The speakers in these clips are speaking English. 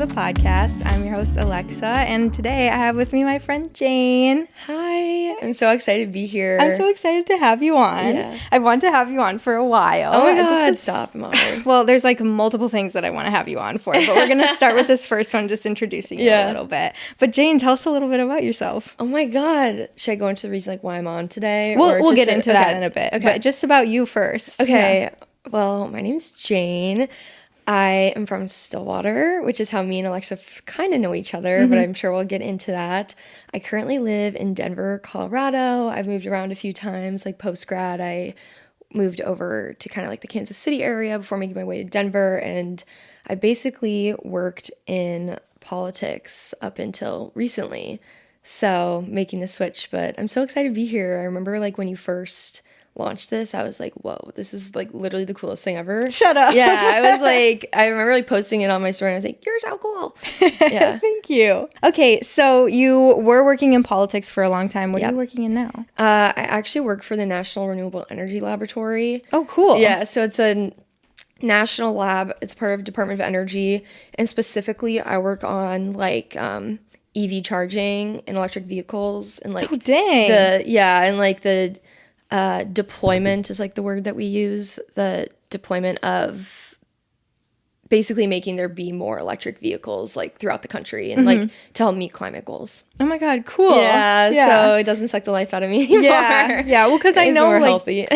the podcast. I'm your host, Alexa, and today I have with me my friend Jane. Hi. I'm so excited to be here. I'm so excited to have you on. Yeah. I wanted to have you on for a while. Oh my God, stop. I'm honored. Well, there's like multiple things that I want to have you on for, but we're going to start with this first one, just introducing you a little bit. But Jane, tell us a little bit about yourself. Oh my God. Should I go into the reason like why I'm on today? We'll get into that in a bit, but just about you first. Okay. Yeah. Well, my name's Jane. I am from Stillwater, which is how me and Alexa kind of know each other, but I'm sure we'll get into that. I currently live in Denver, Colorado. I've moved around a few times. Like post-grad, I moved over to kind of like the Kansas City area before making my way to Denver, and I basically worked in politics up until recently. So making the switch, but I'm so excited to be here. I remember like when you first launched this, I was like, whoa, this is like literally the coolest thing ever. Shut up. Yeah, I was like, I remember like posting it on my story and I was like, you're so cool. Yeah. Thank you. Okay, so you were working in politics for a long time. What are you working in now? I actually work for the National Renewable Energy Laboratory. Oh, cool. Yeah, so it's a national lab. It's part of Department of Energy, and specifically I work on like EV charging and electric vehicles and like the deployment is like the word that we use, the deployment of basically making there be more electric vehicles like throughout the country and like to help meet climate goals. Oh my God, cool. Yeah, so it doesn't suck the life out of me anymore. Yeah, well, because I know more like, healthy.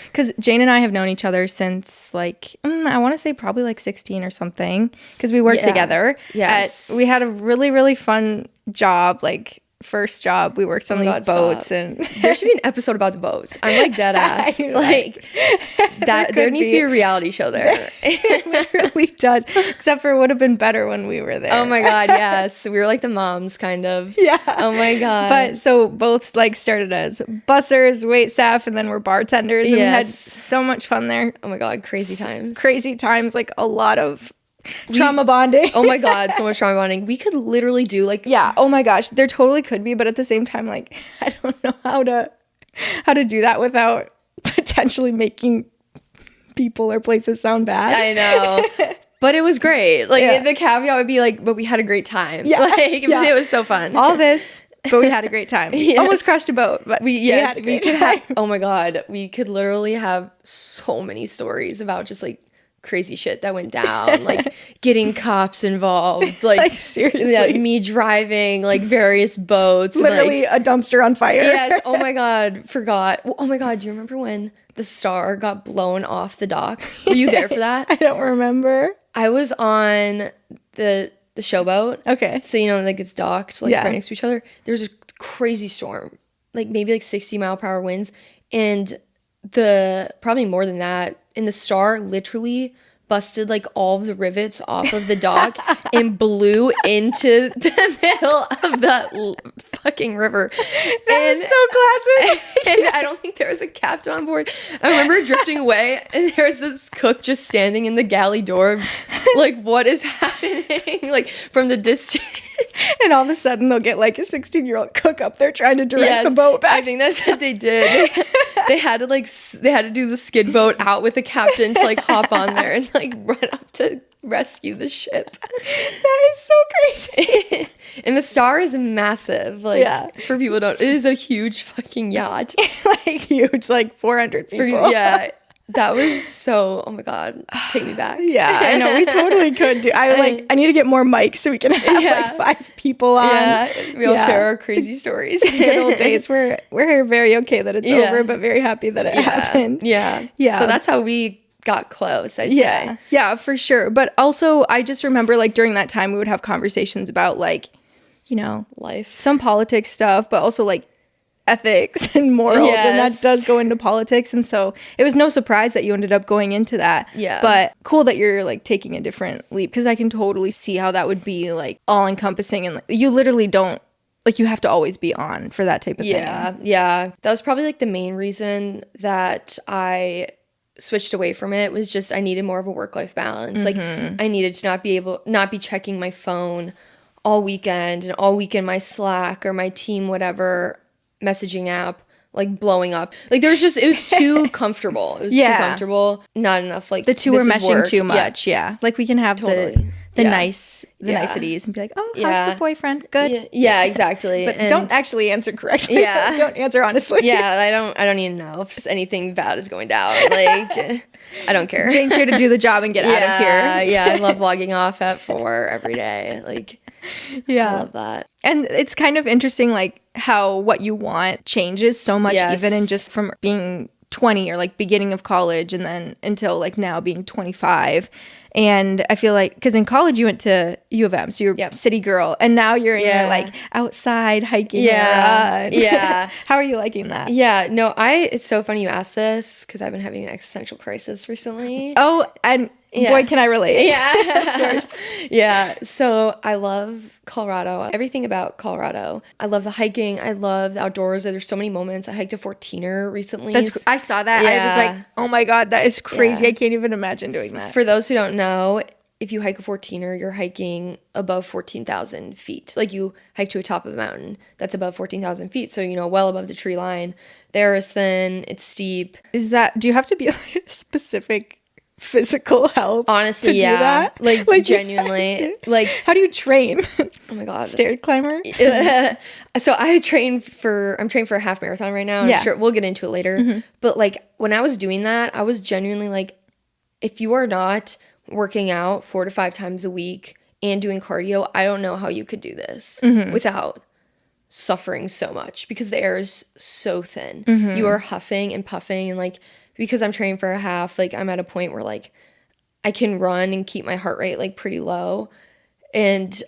Because Jane and I have known each other since like, I want to say probably like 16 or something, because we worked together. Yes. We had a really, really fun job, like first job. We worked on these boats. And there should be an episode about the boats. I'm like dead ass. Like that there needs to be a reality show there. It really does. Except for it would have been better when we were there. Oh my God, yes. We were like the moms kind of. Yeah. Oh my God. But so both like started as bussers, wait staff, and then we're bartenders. And we had so much fun there. Oh my God, crazy times. Crazy times, like a lot of trauma bonding. Oh my God, so much trauma bonding. We could literally do like oh my gosh, there totally could be, but at the same time, like I don't know how to do that without potentially making people or places sound bad. I know. But it was great. Like the caveat would be like, but we had a great time. Yeah. Like it was so fun. All this, but we had a great time. Yes. Almost crashed a boat, but we had a great time. Oh my God, we could literally have so many stories about just like crazy shit that went down, like getting cops involved, like seriously, me driving like various boats, literally and, like, a dumpster on fire. Yes. Oh my God, forgot. Oh my God, do you remember when the Star got blown off the dock? Were you there for that? I don't remember. I was on the showboat. Okay. So you know, like it's docked like right next to each other. There was a crazy storm, like maybe like 60-mile-per-hour winds, and probably more than that. And the Star literally busted like all of the rivets off of the dock and blew into the middle of the fucking river. That's so classic. And I don't think there was a captain on board. I remember drifting away and there was this cook just standing in the galley door like, what is happening? Like from the distance. And all of a sudden they'll get like a 16-year-old cook up there trying to direct the boat back. I think that's what they did. They had to do the skid boat out with the captain to like hop on there and like run up to rescue the ship. That is so crazy. And the Star is massive. Like for people who don't, it is a huge fucking yacht. Like huge, like 400 people. That was so, oh my God, take me back. Yeah, I know, we totally could do. I need to get more mics so we can have like 5 people on. Yeah, we all share our crazy stories. Good old days. We're very okay that it's over, but very happy that it happened. Yeah. So that's how we got close, I'd say. Yeah, for sure. But also, I just remember like during that time, we would have conversations about like, you know, life, some politics stuff, but also like ethics and morals, and that does go into politics, and so it was no surprise that you ended up going into that. But cool that you're like taking a different leap, because I can totally see how that would be like all encompassing, and like, you literally don't, like, you have to always be on for that type of thing. That was probably like the main reason that I switched away from it, was just I needed more of a work-life balance. Like I needed to not be checking my phone all weekend, and all weekend my Slack or my team whatever messaging app like blowing up. Like it was too comfortable. It was too comfortable. Not enough like the two were meshing too much. Yeah. Like we can have the niceties and be like, oh, how's the boyfriend? Good. Yeah, exactly. But don't actually answer correctly. Yeah. Don't answer honestly. Yeah, I don't even know if anything bad is going down. Like, I don't care. Jane's here to do the job and get out of here. Yeah, I love logging off at 4 every day. Like, I love that. And it's kind of interesting, like, how what you want changes so much, even in just from being 20 or like beginning of college and then until like now being 25. And I feel like, because in college you went to U of M, so you're a city girl, and now you're in your like outside hiking era. Yeah. How are you liking that? Yeah, no, it's so funny you asked this because I've been having an existential crisis recently. Oh, and boy, can I relate. Yeah, of course. Yeah, so I love Colorado, everything about Colorado. I love the hiking. I love the outdoors. There's so many moments. I hiked a 14er recently. I saw that. Yeah. I was like, oh my God, that is crazy. Yeah. I can't even imagine doing that. For those who don't know, if you hike a 14er, you're hiking above 14,000 feet. Like you hike to a top of a mountain that's above 14,000 feet. So, well above the tree line. The air is thin. It's steep. Do you have to be like specific physical health honestly to do that? Like genuinely, like how do you train? Oh my God, stair climber. So I'm trained for a half marathon right now. I'm sure we'll get into it later. But like when I was doing that, I was genuinely like, if you are not working out 4 to 5 times a week and doing cardio, I don't know how you could do this without suffering so much, because the air is so thin. You are huffing and puffing, and like, because I'm training for a half, like I'm at a point where like I can run and keep my heart rate like pretty low. And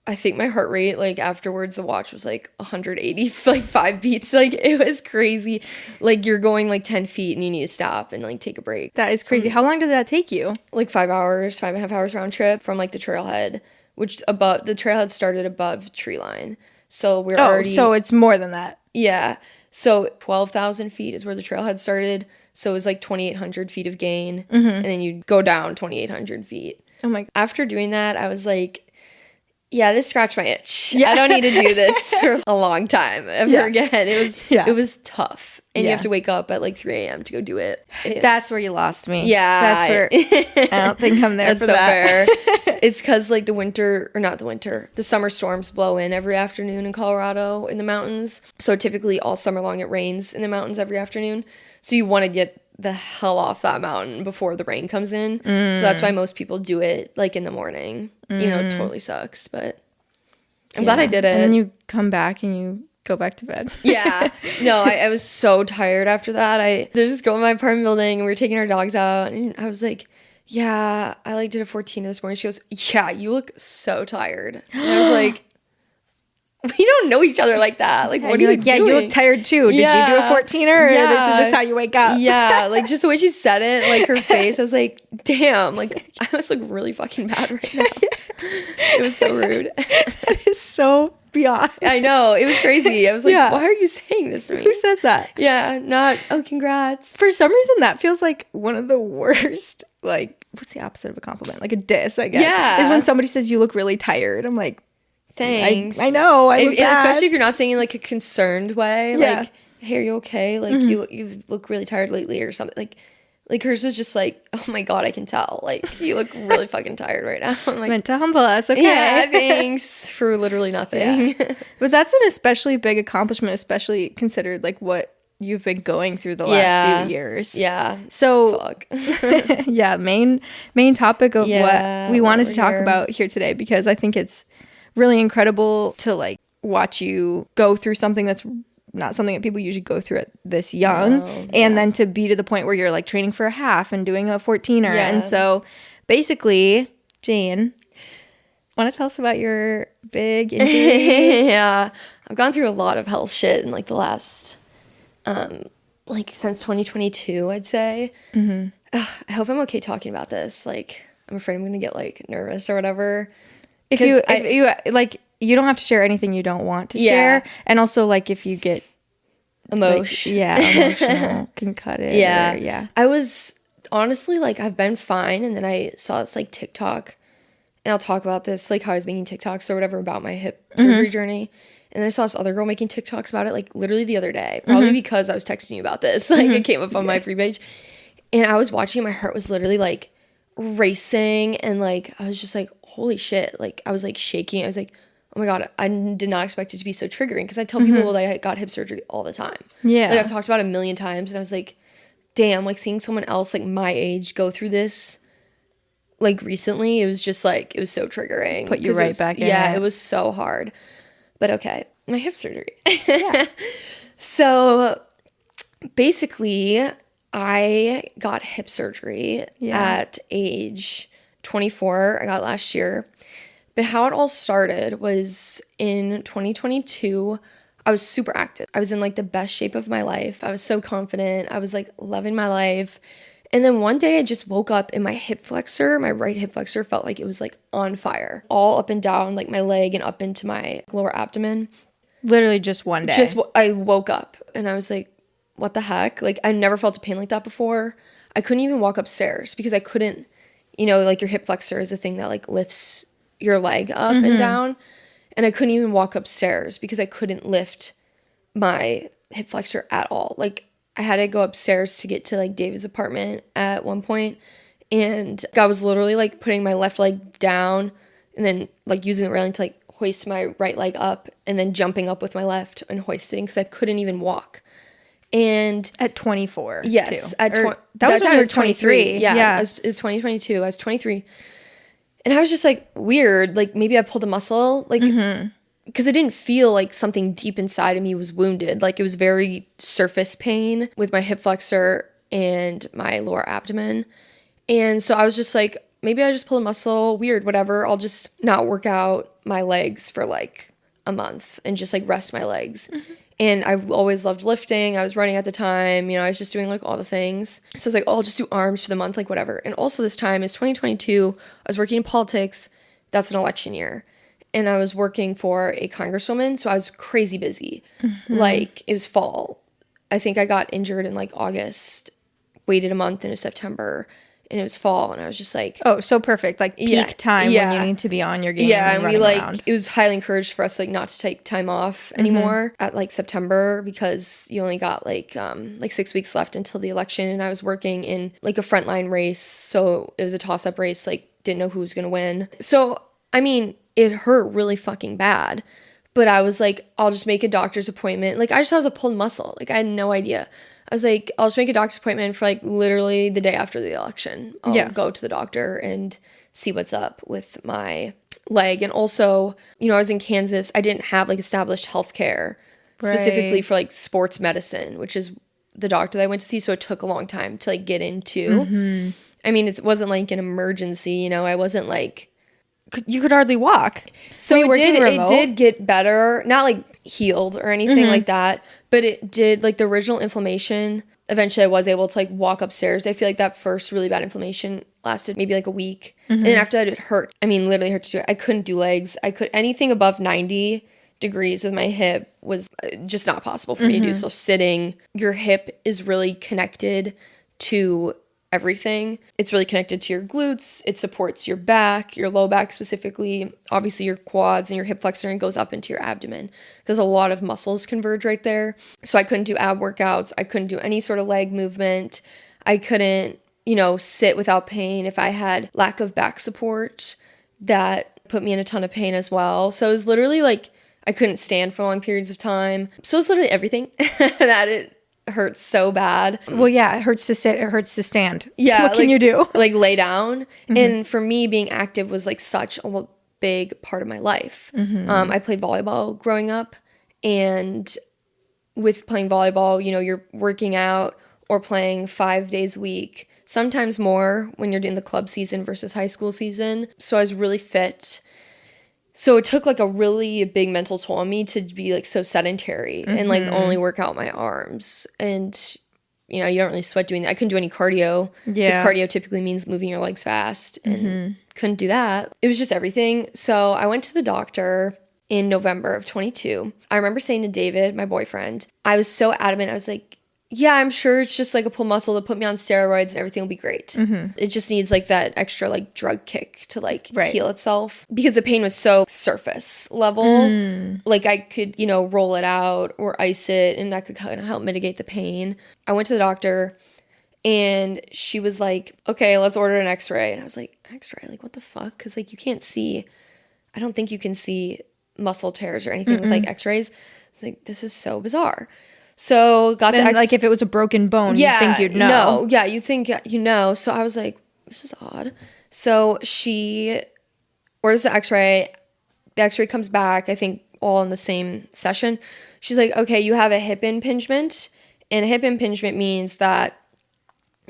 I think my heart rate, like afterwards, the watch was like 180, like 5 beats. Like it was crazy. Like you're going like 10 feet and you need to stop and like take a break. That is crazy. How long did that take you? Like 5 hours, 5.5 hours round trip from like the trailhead, which the trailhead started above tree line. So we're already. So it's more than that. Yeah. So 12,000 feet is where the trailhead started. So it was like 2,800 feet of gain. And then you go down 2,800 feet. Oh my God. After doing that, I was like, yeah, this scratched my itch. Yeah. I don't need to do this for a long time ever again. It was tough. And you have to wake up at like 3 a.m. to go do it. That's where you lost me. Yeah. That's where I don't think I'm there for that. That's so fair. It's because like the summer storms blow in every afternoon in Colorado in the mountains. So typically all summer long it rains in the mountains every afternoon. So you want to get the hell off that mountain before the rain comes in. So that's why most people do it like in the morning, even though it totally sucks. But I'm glad I did it. And then you come back and you go back to bed. Yeah. No, I was so tired after that. There's this girl in my apartment building and we were taking our dogs out and I was like, yeah, I like did a 14 this morning. She goes, yeah, you look so tired. And I was like, we don't know each other like that. Like, what are you doing? Yeah, you look tired too. Did you do a 14er or this is just how you wake up? Yeah, like just the way she said it, like her face, I was like, damn, like I must look really fucking bad right now. It was so rude. That is so beyond. I know. It was crazy. I was like, why are you saying this to me? Who says that? Yeah, not, oh, congrats. For some reason, that feels like one of the worst, like, what's the opposite of a compliment? Like a diss, I guess. Yeah. Is when somebody says you look really tired. I'm like, thanks. I know. Especially if you're not saying in like a concerned way. Yeah. Like, hey, are you okay? Like you look really tired lately or something. Like hers was just like, oh my God, I can tell. Like you look really fucking tired right now. I'm like, meant to humble us. Okay. Yeah, thanks for literally nothing. Yeah. But that's an especially big accomplishment, especially considered like what you've been going through the last few years. Yeah. So yeah, main topic of what we wanted to talk about here today, because I think it's really incredible to like watch you go through something that's not something that people usually go through at this young, and then to be to the point where you're like training for a half and doing a 14er. And so basically, Jane, want to tell us about your big injury? Yeah, I've gone through a lot of health shit in like the last like since 2022, I'd say. I hope I'm okay talking about this. Like I'm afraid I'm gonna get like nervous or whatever. If you like, you don't have to share anything you don't want to share. And also, like, if you get emotional, can cut it. Yeah. I was honestly, like, I've been fine. And then I saw this, like, TikTok. And I'll talk about this, like, how I was making TikToks or whatever about my hip surgery journey. And then I saw this other girl making TikToks about it, like, literally the other day. Probably because I was texting you about this. Like, it came up on my free page. And I was watching, my heart was literally, like, racing, and like I was just like, holy shit, like I was like shaking. I was like, oh my god, I did not expect it to be so triggering, because I tell people that I got hip surgery all the time. Yeah, like I've talked about it a million times, and I was like, damn, like seeing someone else like my age go through this like recently, it was just like, it was so triggering. Put you right back in yeah, it. it was so hard. But okay, my hip surgery. Yeah. So basically, I got hip surgery at age 24. I got it last year. But how it all started was in 2022. I was super active. I was in like the best shape of my life. I was so confident. I was like loving my life. And then one day I just woke up and my hip flexor, my right hip flexor, felt like it was like on fire, all up and down, like my leg and up into my lower abdomen. Literally just one day. I woke up and I was like, what the heck? Like, I never felt a pain like that before. I couldn't even walk upstairs because I couldn't, like your hip flexor is a thing that like lifts your leg up and down. And I couldn't even walk upstairs because I couldn't lift my hip flexor at all. Like, I had to go upstairs to get to like David's apartment at one point, and I was literally like putting my left leg down and then like using the railing to like hoist my right leg up, and then jumping up with my left and hoisting, because I couldn't even walk. And at 24, yes, that was when you were 23. Yeah. It was 2022. I was 23, and I was just like, weird. Like, maybe I pulled a muscle, like. Because I didn't feel like something deep inside of me was wounded. Like, it was very surface pain with my hip flexor and my lower abdomen. And so I was just like, maybe I just pulled a muscle, weird, whatever. I'll just not work out my legs for like a month and just like rest my legs. And I always loved lifting. I was running at the time. I was just doing like all the things. So I was like, oh, I'll just do arms for the month, like whatever. And also this time is 2022. I was working in politics. That's an election year. And I was working for a congresswoman, so I was crazy busy. Like, it was fall. I think I got injured in like August, waited a month into September, and it was fall. And I was just like, oh, so perfect. Like peak time when you need to be on your game. Yeah, and we like, around. It was highly encouraged for us like not to take time off anymore at like September, because you only got like 6 weeks left until the election. And I was working in like a frontline race, so it was a toss-up race, like didn't know who was gonna win. So, I mean, it hurt really fucking bad, but I was like, I'll just make a doctor's appointment. Like, I just thought it was a pulled muscle. Like, I had no idea. I was like, I'll just make a doctor's appointment for like literally the day after the election. I'll go to the doctor and see what's up with my leg. And also, I was in Kansas. I didn't have like established healthcare specifically for like sports medicine, which is the doctor that I went to see. So it took a long time to like get into. I mean, it wasn't like an emergency, I wasn't like, you could hardly walk. So it did get better, not like healed or anything like that, but it did, like the original inflammation, eventually I was able to like walk upstairs. I feel like that first really bad inflammation lasted maybe like a week. And then after that it hurt. I mean, literally hurt to do it. I couldn't do legs. Anything above 90 degrees with my hip was just not possible for me to do. So sitting, your hip is really connected to everything. It's really connected to your glutes. It supports your back, your low back specifically, obviously your quads and your hip flexor, and goes up into your abdomen because a lot of muscles converge right there. So I couldn't do ab workouts. I couldn't do any sort of leg movement. I couldn't, sit without pain. If I had lack of back support, that put me in a ton of pain as well. So it was literally like I couldn't stand for long periods of time. So it's literally everything that it hurts so bad. Well, yeah, it hurts to sit, it hurts to stand. Yeah. What can you do? Like lay down. And for me, being active was like such a big part of my life. I played volleyball growing up, and with playing volleyball, you're working out or playing 5 days a week, sometimes more when you're doing the club season versus high school season. So I was really fit. So it took like a really big mental toll on me to be like so sedentary and like only work out my arms. And, you don't really sweat doing that. I couldn't do any cardio because cardio typically means moving your legs fast, and couldn't do that. It was just everything. So I went to the doctor in November of 22. I remember saying to David, my boyfriend, I was so adamant. I was like, yeah, I'm sure it's just like a pull muscle to put me on steroids and everything will be great. It just needs like that extra like drug kick to like heal itself, because the pain was so surface level. Like I could, roll it out or ice it, and that could kind of help mitigate the pain. I went to the doctor, And she was like, okay, let's order an x-ray. And I was like, x-ray? Like, what the fuck? Because, like, you can't see, I don't think you can see muscle tears or anything with, like, x-rays. It's like, this is so bizarre. So got the like, if it was a broken bone, you'd think you'd know. No, yeah, you think you know. So I was like, this is odd. So she orders the x-ray. The x-ray comes back, I think, all in the same session. She's like, okay, you have a hip impingement. And a hip impingement means that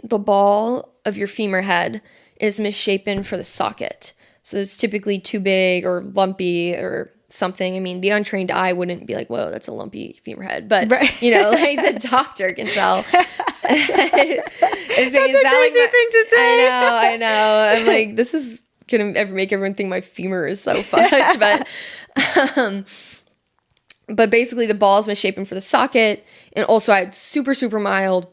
the ball of your femur head is misshapen for the socket. So it's typically too big or lumpy or something. I mean, the untrained eye wouldn't be like, whoa, that's a lumpy femur head. But, you know, like the doctor can tell. That's a crazy thing to say. I know. I'm like, this is going to make everyone think my femur is so fucked. But basically the ball is misshapen for the socket. And also I had super, super mild,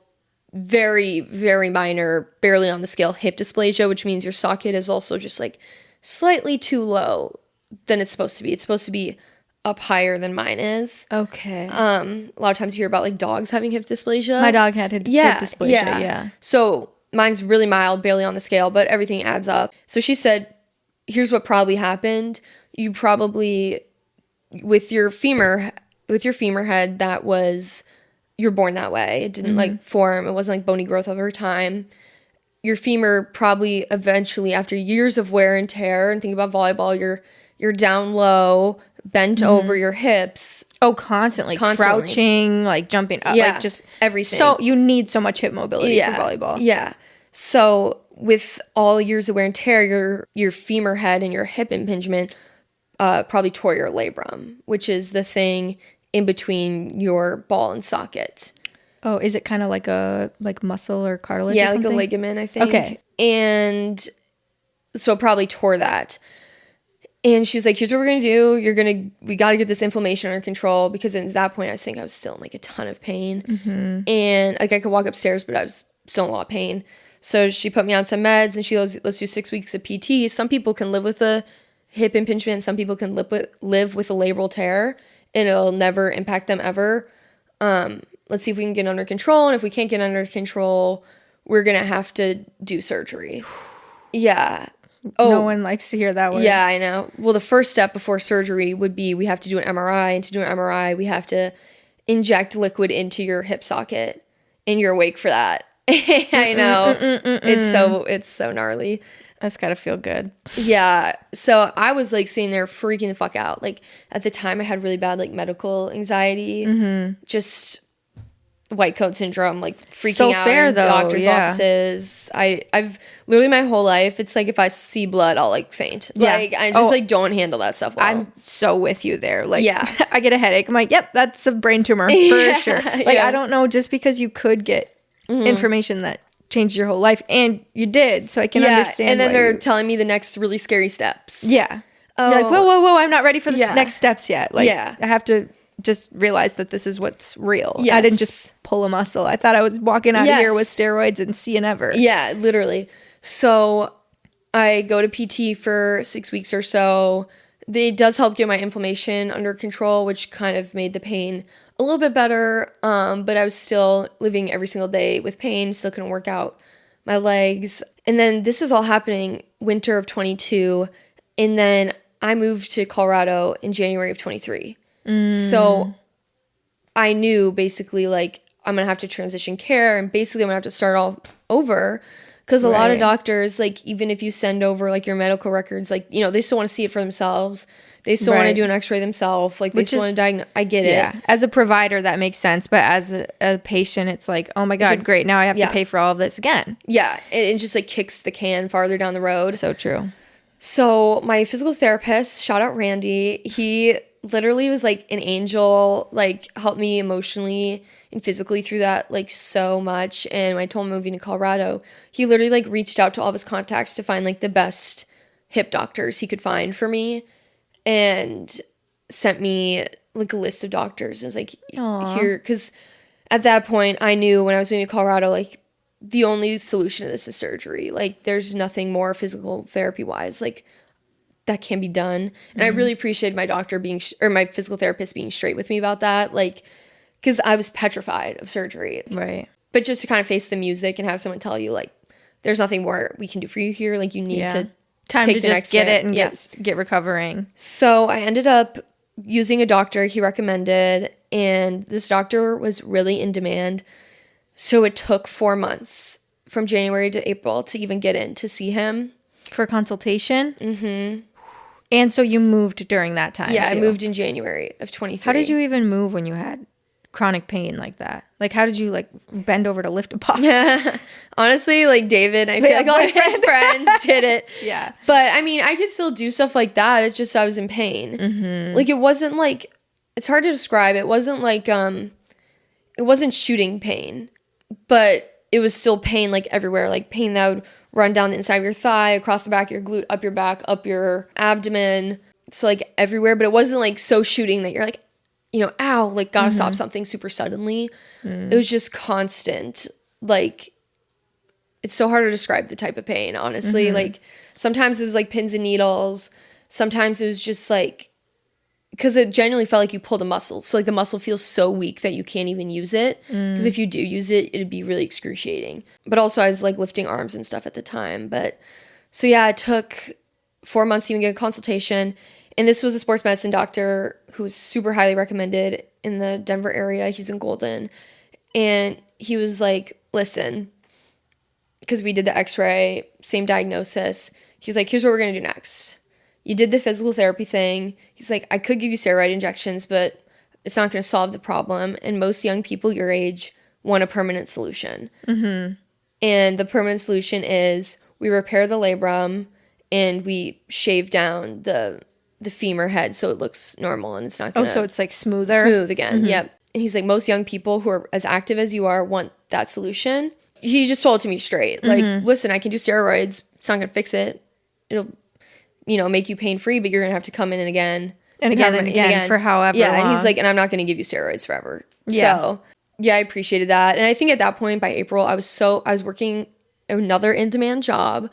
very, very minor, barely on the scale hip dysplasia, which means your socket is also just like slightly too low than it's supposed to be. It's supposed to be up higher than mine is. Okay. A lot of times you hear about like dogs having hip dysplasia. My dog had hip dysplasia, yeah. So mine's really mild, barely on the scale, but everything adds up. So she said, here's what probably happened. You probably, with your femur head, that was, you're born that way. It didn't like form. It wasn't like bony growth over time. Your femur probably eventually, after years of wear and tear, and think about volleyball, you're down low, bent over your hips. Oh, constantly. Crouching, like jumping up, like just everything. So you need so much hip mobility for volleyball. Yeah. So with all years of wear and tear, your femur head and your hip impingement probably tore your labrum, which is the thing in between your ball and socket. Oh, is it kind of like a muscle or cartilage? Yeah, or something? like a ligament, I think. Okay. And so probably tore that. And she was like, here's what we're going to do. We got to get this inflammation under control, because at that point, I think I was still in like a ton of pain. And like I could walk upstairs, but I was still in a lot of pain. So she put me on some meds, and she goes, let's do 6 weeks of PT. Some people can live with a hip impingement. Some people can live with a labral tear, and it'll never impact them ever. Let's see if we can get under control. And if we can't get under control, we're going to have to do surgery. Yeah. Oh, no one likes to hear that word. Yeah, I know. Well, the first step before surgery would be we have to do an MRI. And to do an MRI, we have to inject liquid into your hip socket. And you're awake for that. I know. It's so gnarly. That's gotta feel good. Yeah. So I was like sitting there freaking the fuck out. Like at the time I had really bad like medical anxiety. Just white coat syndrome, like freaking out in doctor's offices. I've literally my whole life, it's like if I see blood, I'll like faint. Yeah. Like I just like don't handle that stuff well. I'm so with you there. Like I get a headache. I'm like, yep, that's a brain tumor for sure. Like I don't know, just because you could get information that changed your whole life, and you did, so I can understand. And then they're telling me the next really scary steps. Yeah. You're like, whoa, I'm not ready for the next steps yet. Like I have to just realize that this is what's real. I didn't just pull a muscle. I thought I was walking out of here with steroids and seeing ever. Yeah, literally. So I go to PT for 6 weeks or so. It does help get my inflammation under control, which kind of made the pain a little bit better. But I was still living every single day with pain, still couldn't work out my legs. And then this is all happening winter of 22. And then I moved to Colorado in January of 23. So I knew basically like I'm going to have to transition care, and basically I'm going to have to start all over, because a lot of doctors, like even if you send over like your medical records, like, you know, they still want to see it for themselves. They still want to do an x-ray themselves. Like they still want to diagnose. I get it. Yeah. As a provider, that makes sense. But as a patient, it's like, oh my God, great. Now I have to pay for all of this again. Yeah. It just like kicks the can farther down the road. So true. So my physical therapist, shout out Randy, he literally was like an angel, like helped me emotionally and physically through that like so much. And when I told him moving to Colorado, he literally like reached out to all of his contacts to find like the best hip doctors he could find for me, and sent me like a list of doctors. It was like, here, because at that point I knew when I was moving to Colorado, like the only solution to this is surgery. Like there's nothing more physical therapy wise like that can be done. And I really appreciated my doctor being or my physical therapist being straight with me about that, like because I was petrified of surgery. Right. But just to kind of face the music and have someone tell you, like, there's nothing more we can do for you here. Like, you need to time take to the just next get step. it and get recovering. So I ended up using a doctor he recommended, and this doctor was really in demand. So it took 4 months from January to April to even get in to see him. For consultation? Mm-hmm. And so you moved during that time, Yeah, too. I moved in January of 23. How did you even move when you had chronic pain like that? Like, how did you, like, bend over to lift a box? Honestly, like, David, I feel like all of his friends did it. Yeah. But, I mean, I could still do stuff like that. It's just I was in pain. Mm-hmm. Like, it wasn't, like, it's hard to describe. It wasn't, like, it wasn't shooting pain. But it was still pain, like, everywhere. Like, pain that would run down the inside of your thigh, across the back of your glute, up your back, up your abdomen. So, like, everywhere. But it wasn't, like, so shooting that you're, like, you know, ow, like, gotta stop something super suddenly. It was just constant. Like, it's so hard to describe the type of pain, honestly. Like, sometimes it was, like, pins and needles. Sometimes it was just, like, because it genuinely felt like you pulled a muscle. So, like, the muscle feels so weak that you can't even use it. Because if you do use it, it'd be really excruciating. But also, I was, like, lifting arms and stuff at the time. But, so, yeah, it took 4 months to even get a consultation. And this was a sports medicine doctor who was super highly recommended in the Denver area. He's in Golden. And he was like, listen, because we did the x-ray, same diagnosis. He's like, here's what we're going to do next. You did the physical therapy thing. He's like, I could give you steroid injections, but it's not going to solve the problem. And most young people your age want a permanent solution. Mm-hmm. And the permanent solution is we repair the labrum and we shave down the femur head so it looks normal and it's not gonna... Oh, so it's like smoother? Smooth again, mm-hmm. Yep. And he's like, most young people who are as active as you are want that solution. He just told it to me straight. Like, listen, I can do steroids. It's not gonna fix it. It'll, you know, make you pain-free, but you're gonna have to come in again and again for however long. And he's like, and I'm not gonna give you steroids forever. Yeah. So, yeah, I appreciated that. And I think at that point, by April, I was working another in-demand job.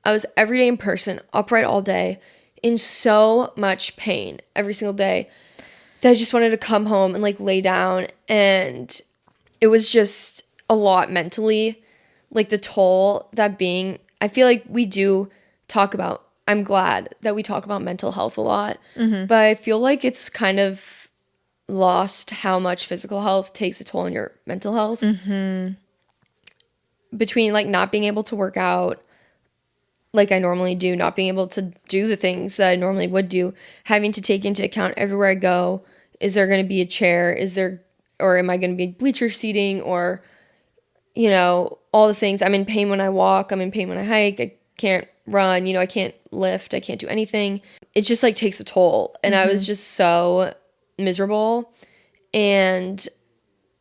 I was every day in person, upright all day, in so much pain every single day that I just wanted to come home and like lay down. And it was just a lot mentally, like the toll that being, I feel like we do talk about, I'm glad that we talk about mental health a lot, but I feel like it's kind of lost how much physical health takes a toll on your mental health. Between like not being able to work out like I normally do, not being able to do the things that I normally would do, having to take into account everywhere I go, is there going to be a chair? Or am I going to be bleacher seating? Or, you know, all the things. I'm in pain when I walk. I'm in pain when I hike. I can't run. You know, I can't lift. I can't do anything. It just like takes a toll. And I was just so miserable. And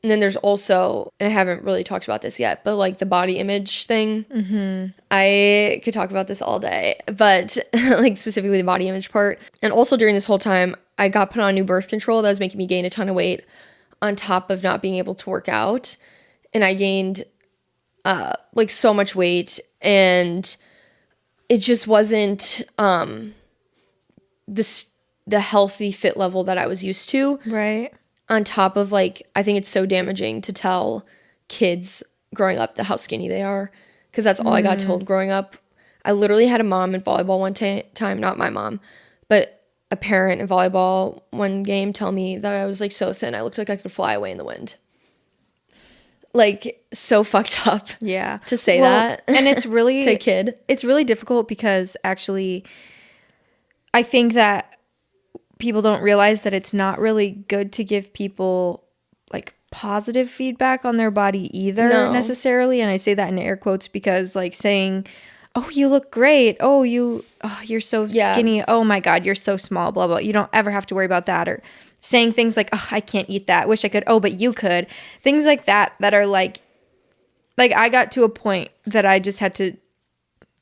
then there's also, and I haven't really talked about this yet, but like the body image thing. I could talk about this all day, but like specifically the body image part. And also during this whole time, I got put on new birth control that was making me gain a ton of weight on top of not being able to work out. And I gained like so much weight, and it just wasn't the healthy fit level that I was used to. Right. On top of like, I think it's so damaging to tell kids growing up how skinny they are, because that's all I got told growing up. I literally had a mom in volleyball one time, not my mom, but a parent in volleyball one game tell me that I was like so thin, I looked like I could fly away in the wind. Like, so fucked up. Yeah. To say that. And it's really to a kid. It's really difficult because actually I think that people don't realize that it's not really good to give people like positive feedback on their body either necessarily. And I say that in air quotes because like saying, oh, you look great. Oh, you're so skinny. Oh my God, you're so small, blah, blah. You don't ever have to worry about that. Or saying things like, oh, I can't eat that. Wish I could. Oh, but you could. Things like that are like I got to a point that I just had to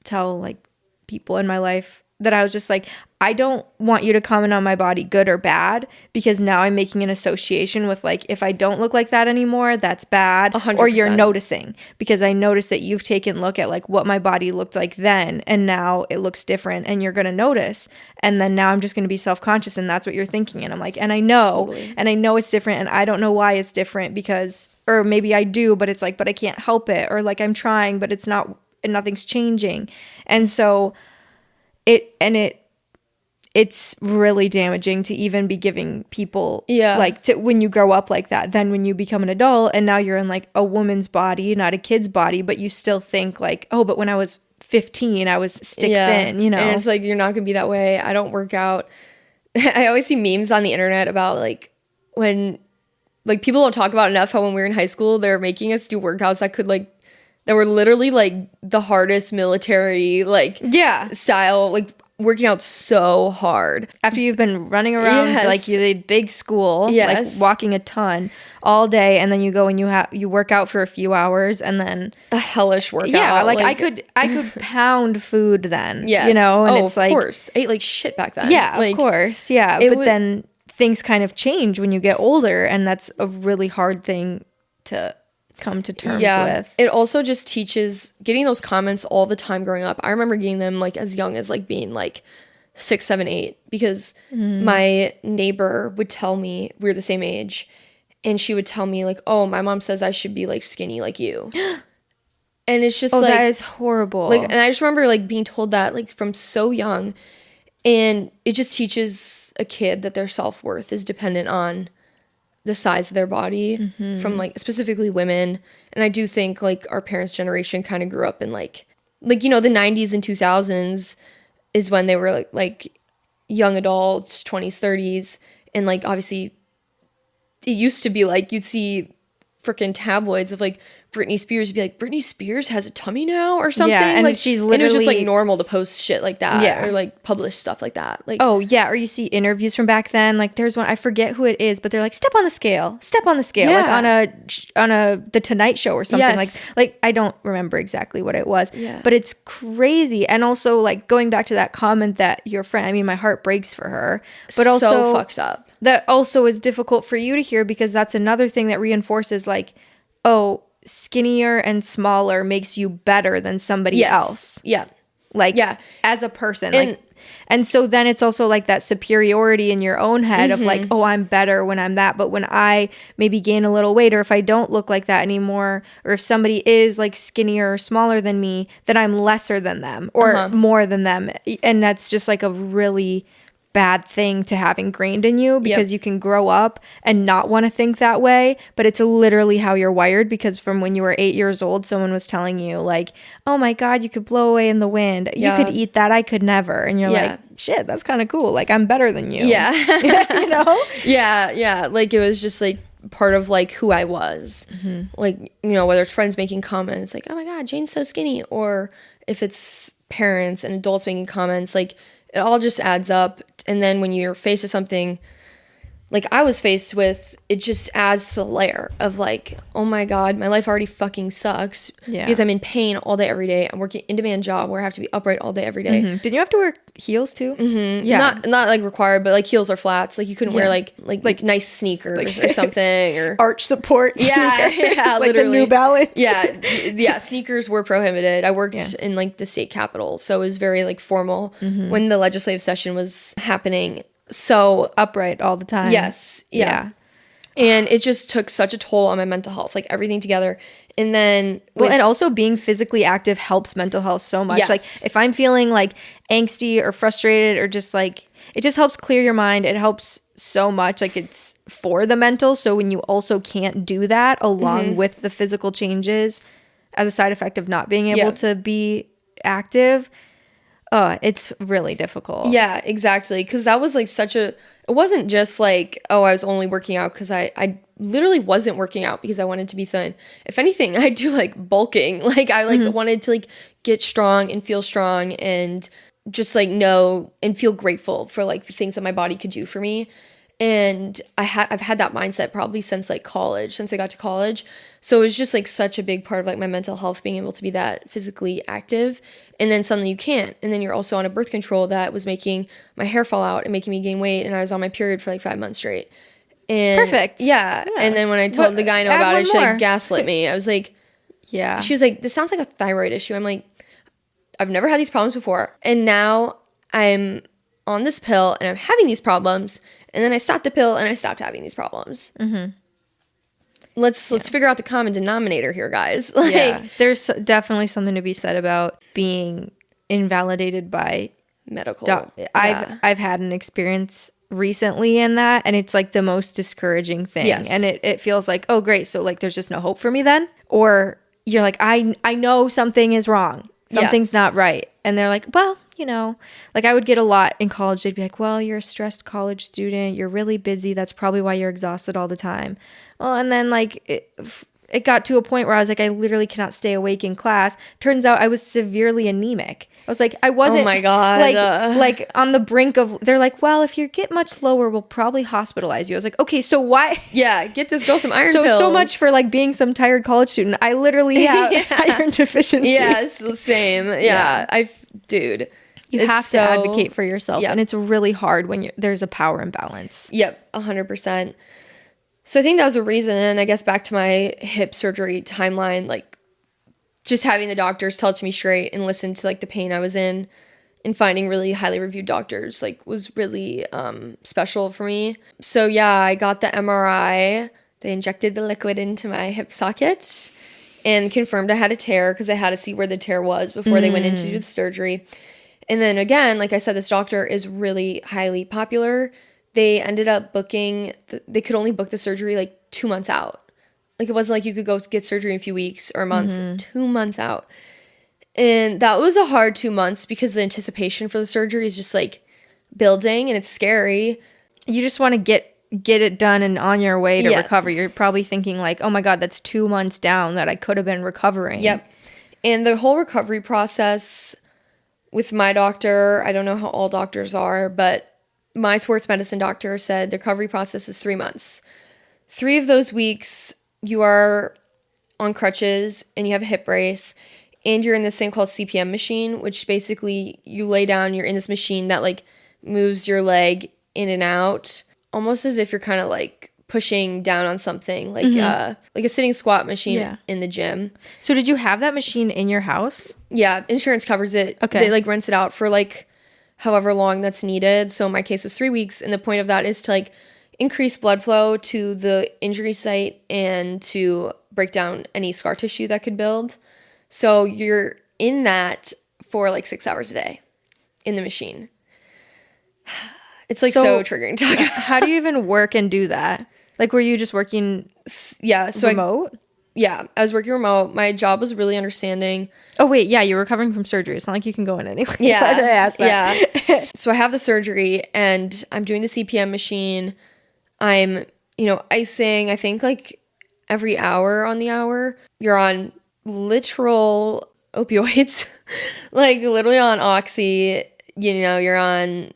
tell like people in my life that I was just like, I don't want you to comment on my body, good or bad, because now I'm making an association with like, if I don't look like that anymore, that's bad. 100%. Or you're noticing, because I noticed that you've taken a look at like what my body looked like then, and now it looks different, and you're going to notice. And then now I'm just going to be self-conscious, and that's what you're thinking. And I'm like, and I know, and I know it's different, and I don't know why it's different, because, or maybe I do, but it's like, but I can't help it. Or like, I'm trying, but it's not, and nothing's changing. And so it's really damaging to even be giving people like to, when you grow up like that. Then when you become an adult and now you're in like a woman's body, not a kid's body, but you still think like, oh, but when I was 15 I was stick thin, you know. And it's like, you're not gonna be that way. I don't work out. I always see memes on the internet about like when like people don't talk about enough how when we were in high school they're making us do workouts that were literally like the hardest military like style, like working out so hard after you've been running around like the big school, like walking a ton all day, and then you go and you work out for a few hours, and then a hellish workout. Like I could pound food then, you know, and it's like, of course, ate like shit back then. Of course, but then things kind of change when you get older, and that's a really hard thing to come to terms with. It also just teaches getting those comments all the time growing up. I remember getting them like as young as like being like 6, 7, 8, because my neighbor would tell me, we were the same age, and she would tell me like, oh, my mom says I should be like skinny like you. And it's just like, that is horrible. Like, and I just remember like being told that like from so young, and it just teaches a kid that their self-worth is dependent on the size of their body, from like specifically women. And I do think like our parents' generation kind of grew up in like, you know, the 90s and 2000s is when they were like young adults, 20s, 30s. And like, obviously it used to be like, you'd see freaking tabloids of like Britney Spears would be like, Britney Spears has a tummy now or something. Yeah, and like, she's literally... And it was just like normal to post shit like that, or like publish stuff like that. Like, or you see interviews from back then. Like there's one, I forget who it is, but they're like, step on the scale, like on the Tonight Show or something. Like I don't remember exactly what it was, but it's crazy. And also like going back to that comment that your friend, I mean, my heart breaks for her, but also so fucked up. That also is difficult for you to hear, because that's another thing that reinforces like, oh, skinnier and smaller makes you better than somebody else. As a person. And so then it's also like that superiority in your own head of like, oh, I'm better when I'm that. But when I maybe gain a little weight, or if I don't look like that anymore, or if somebody is like skinnier or smaller than me, then I'm lesser than them or more than them. And that's just like a really bad thing to have ingrained in you, because you can grow up and not want to think that way, but it's literally how you're wired, because from when you were 8 years old, someone was telling you like, oh my God, you could blow away in the wind. You could eat that. I could never. And you're like, shit, that's kind of cool. Like, I'm better than you. Yeah. You know? Yeah. Like, it was just like part of like who I was. Like, you know, whether it's friends making comments like, oh my God, Jane's so skinny, or if it's parents and adults making comments, like it all just adds up. And then when you're faced with something like I was faced with, it just adds to the layer of like, oh my God, my life already fucking sucks because I'm in pain all day, every day. I'm working in demand job where I have to be upright all day, every day. Didn't you have to wear heels too? Yeah. Not like required, but like heels or flats. Like you couldn't wear like nice sneakers or something, or arch support sneakers. Yeah, like the New Balance. Yeah, sneakers were prohibited. I worked in like the state capitol, so it was very like formal when the legislative session was happening. So upright all the time. Yes. Yeah. And it just took such a toll on my mental health, like everything together. And then and also being physically active helps mental health so much. Like if I'm feeling like angsty or frustrated, or just like, it just helps clear your mind. It helps so much. Like it's for the mental. So when you also can't do that along with the physical changes as a side effect of not being able to be active, it's really difficult. Yeah, exactly. Because that was like it wasn't just like, oh, I was only working out because I literally wasn't working out because I wanted to be thin. If anything, I do like bulking. Like I like wanted to like get strong and feel strong and just like know and feel grateful for like the things that my body could do for me. And I've had that mindset probably since like college, since I got to college. So it was just like such a big part of like my mental health, being able to be that physically active. And then suddenly you can't. And then you're also on a birth control that was making my hair fall out and making me gain weight. And I was on my period for like 5 months straight. And perfect. Yeah. And then when I told the gyno about it, she like gaslit me. I was like, yeah. She was like, this sounds like a thyroid issue. I'm like, I've never had these problems before. And now I'm on this pill and I'm having these problems. And then I stopped the pill and I stopped having these problems. Mm-hmm. Let's figure out the common denominator here, guys. Like, yeah, there's definitely something to be said about being invalidated by medical. I've had an experience recently in that, and it's like the most discouraging thing. Yes. And it feels like, oh great, so like there's just no hope for me then? Or you're like, I know something is wrong. Something's not right. And they're like, well, you know, like I would get a lot in college. They'd be like, well, you're a stressed college student. You're really busy. That's probably why you're exhausted all the time. Well, and then like it got to a point where I was like, I literally cannot stay awake in class. Turns out I was severely anemic. I was like, I wasn't. Oh my God. Like on the brink of, they're like, well, if you get much lower, we'll probably hospitalize you. I was like, okay, so why? Yeah, get this girl some iron pills. So much for like being some tired college student. I literally have iron deficiency. Yeah, it's the same. Yeah. Dude. You have to advocate for yourself. Yep. And it's really hard when there's a power imbalance. Yep, 100%. So I think that was a reason, and I guess back to my hip surgery timeline, like just having the doctors tell it to me straight and listen to like the pain I was in, and finding really highly reviewed doctors like was really special for me. So yeah, I got the MRI. They injected the liquid into my hip socket and confirmed I had a tear because I had to see where the tear was before they went in to do the surgery. And then again, like I said, this doctor is really highly popular. They ended up booking, they could only book the surgery like 2 months out. Like it wasn't like you could go get surgery in a few weeks or a month, 2 months out. And that was a hard 2 months because the anticipation for the surgery is just like building and it's scary. You just want to get it done and on your way to recover. You're probably thinking like, oh my God, that's 2 months down that I could have been recovering. Yep. And the whole recovery process with my doctor, I don't know how all doctors are, but my sports medicine doctor said the recovery process is 3 months. 3 of those weeks, you are on crutches and you have a hip brace and you're in this thing called CPM machine, which basically you lay down, you're in this machine that like moves your leg in and out, almost as if you're kind of like pushing down on something, like a sitting squat machine in the gym. So did you have that machine in your house? Yeah, insurance covers it. Okay. They like rents it out for like however long that's needed. So my case was 3 weeks, and the point of that is to like increase blood flow to the injury site and to break down any scar tissue that could build. So you're in that for like 6 hours a day in the machine. It's like so triggering to talk about. How do you even work and do that? Like, were you just working remote? I was working remote. My job was really understanding. Oh, wait. Yeah, you're recovering from surgery. It's not like you can go in anywhere. Yeah. I asked that. Yeah. So I have the surgery and I'm doing the CPM machine. I'm, icing, I think like every hour on the hour. You're on literal opioids, like literally on Oxy. You're on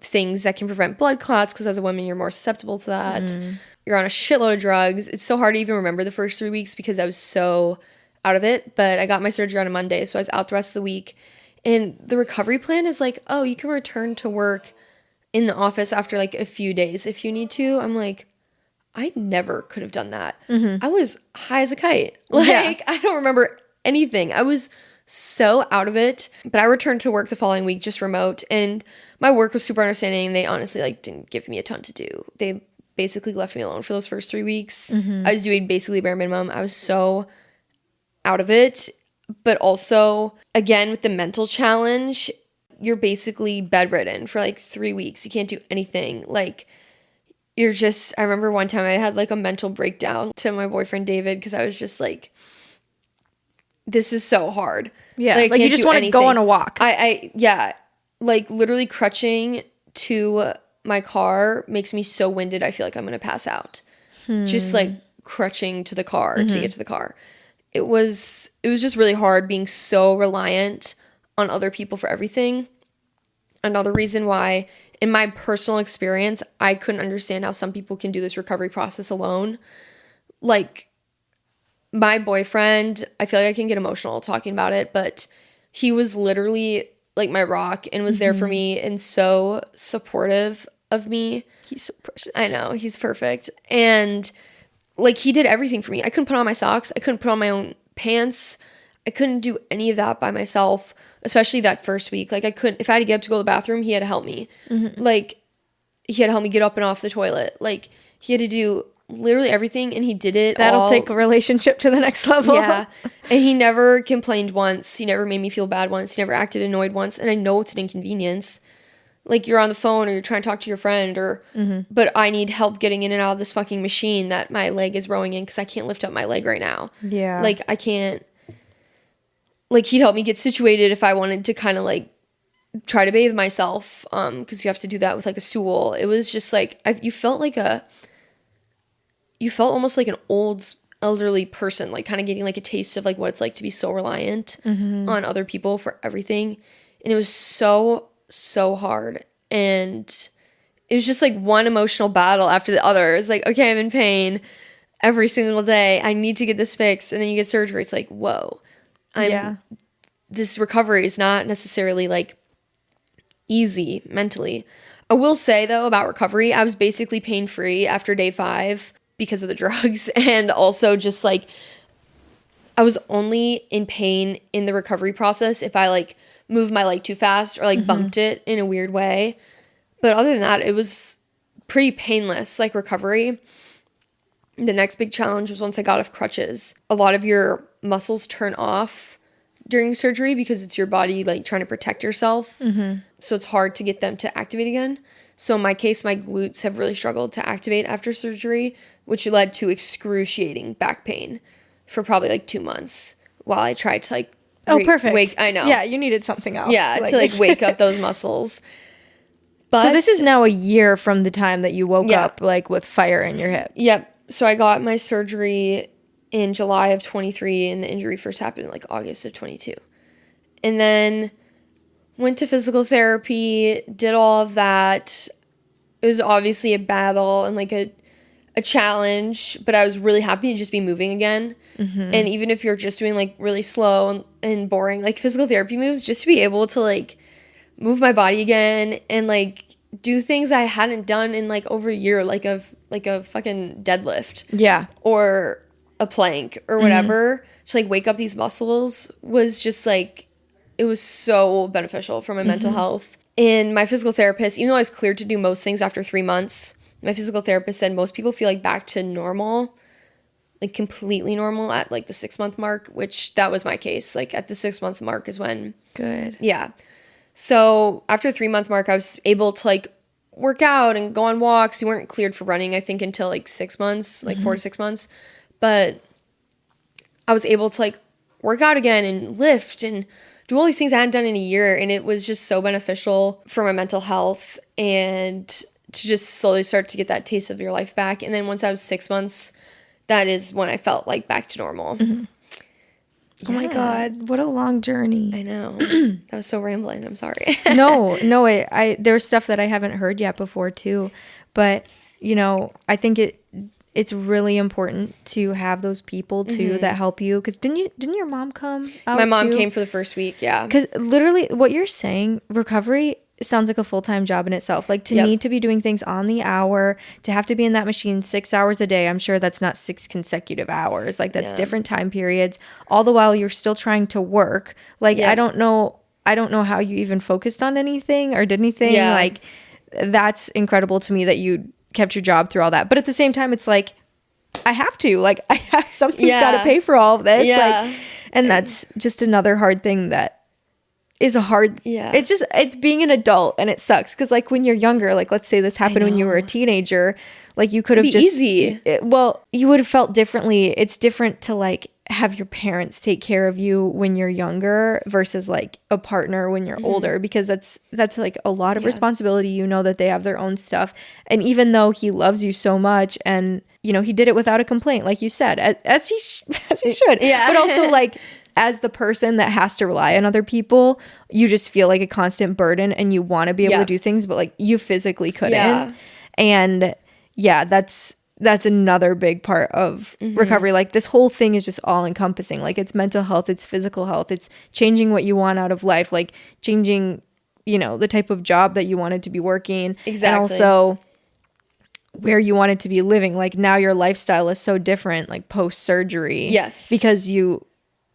things that can prevent blood clots because as a woman, you're more susceptible to that. You're on a shitload of drugs. It's so hard to even remember the first 3 weeks because I was so out of it. But I got my surgery on a Monday, so I was out the rest of the week. And the recovery plan is like, oh, you can return to work in the office after like a few days if you need to. I'm like, I never could have done that. I was high as a kite. Like, I don't remember anything. I was so out of it. But I returned to work the following week, just remote. And my work was super understanding. They honestly like didn't give me a ton to do. They basically left me alone for those first 3 weeks. I was doing basically bare minimum. I was so out of it. But also, again, with the mental challenge, you're basically bedridden for like 3 weeks. You can't do anything. Like, I remember one time I had like a mental breakdown to my boyfriend David because I was just like, this is so hard. Yeah, like you just want to go on a walk. Like literally crutching to my car makes me so winded I feel like I'm gonna pass out. Just like crutching to the car to get to the car. It was just really hard being so reliant on other people for everything. Another reason why in my personal experience, I couldn't understand how some people can do this recovery process alone. Like, my boyfriend, I feel like I can get emotional talking about it, but he was literally like my rock and was there for me and so supportive of me. He's so precious. I know, he's perfect. And like, he did everything for me. I couldn't put on my socks. I couldn't put on my own pants. I couldn't do any of that by myself, especially that first week. Like, I couldn't, if I had to get up to go to the bathroom, he had to help me. Like, he had to help me get up and off the toilet. Like, he had to do literally everything, and he did it. That'll take a relationship to the next level. Yeah. And he never complained once. He never made me feel bad once. He never acted annoyed once. And I know it's an inconvenience. Like, you're on the phone or you're trying to talk to your friend, or but I need help getting in and out of this fucking machine that my leg is rowing in because I can't lift up my leg right now. Yeah. Like, I can't. Like, he'd help me get situated if I wanted to kind of like try to bathe myself, because you have to do that with like a stool. It was just like, you felt almost like an old elderly person, like kind of getting like a taste of like what it's like to be so reliant on other people for everything. And it was so hard. And it was just like one emotional battle after the other. It's like, okay, I'm in pain every single day. I need to get this fixed. And then you get surgery. It's like, whoa. This recovery is not necessarily like easy mentally. I will say though about recovery, I was basically pain-free after day 5 because of the drugs, and also just like I was only in pain in the recovery process if I like moved my leg too fast or like bumped it in a weird way. But other than that, it was pretty painless, like recovery. The next big challenge was once I got off crutches. A lot of your muscles turn off during surgery because it's your body like trying to protect yourself. So it's hard to get them to activate again. So in my case, my glutes have really struggled to activate after surgery, which led to excruciating back pain for probably like 2 months while I tried to like perfect. I know. Yeah, you needed something else. Yeah, to like wake up those muscles. But so this is now a year from the time that you woke up like with fire in your hip. Yep. So I got my surgery in July of 23, and the injury first happened in like August of 22. And then went to physical therapy, did all of that. It was obviously a battle and like a challenge, but I was really happy to just be moving again. And even if you're just doing like really slow and boring like physical therapy moves, just to be able to like move my body again and like do things I hadn't done in like over a year, like a fucking deadlift. Yeah. Or a plank or whatever, to like wake up these muscles was just like, it was so beneficial for my mental health. And my physical therapist, even though I was cleared to do most things after 3 months, my physical therapist said most people feel like back to normal, like completely normal at like the 6-month mark, which that was my case. Like at the 6 month mark is when. Good. Yeah. So after 3-month mark, I was able to like work out and go on walks. You weren't cleared for running, I think, until like 6 months, like 4 to 6 months. But I was able to like work out again and lift and do all these things I hadn't done in a year. And it was just so beneficial for my mental health and to just slowly start to get that taste of your life back. And then once I was 6 months, that is when I felt like back to normal. Yeah. Oh my God, what a long journey. I know. That was so rambling. I'm sorry. No, there's stuff that I haven't heard yet before too. But, you know, I think it's really important to have those people too that help you. Because didn't your mom come out? My mom came for the first week, yeah. Because literally what you're saying, recovery sounds like a full-time job in itself. Like to need to be doing things on the hour, to have to be in that machine 6 hours a day. I'm sure that's not 6 consecutive hours. Like that's different time periods. All the while you're still trying to work. Like I don't know how you even focused on anything or did anything. Yeah. Like that's incredible to me that you kept your job through all that. But at the same time, it's like I have to. Like something's got to pay for all of this. Yeah. Like, and that's just another hard thing that is a hard, it's being an adult, and it sucks because like when you're younger, like let's say this happened when you were a teenager, like you could have just easy. You would have felt differently. It's different to like have your parents take care of you when you're younger versus like a partner when you're older, because that's like a lot of responsibility. You know that they have their own stuff, and even though he loves you so much and you know, he did it without a complaint, like you said, as he should. Yeah. But also, like, as the person that has to rely on other people, you just feel like a constant burden and you want to be able to do things, but like you physically couldn't. Yeah. And yeah, that's another big part of recovery. Like, this whole thing is just all encompassing. Like, it's mental health, it's physical health, it's changing what you want out of life, like changing, you know, the type of job that you wanted to be working. Exactly. And also where you wanted to be living. Like, now your lifestyle is so different, like post surgery. Yes. Because you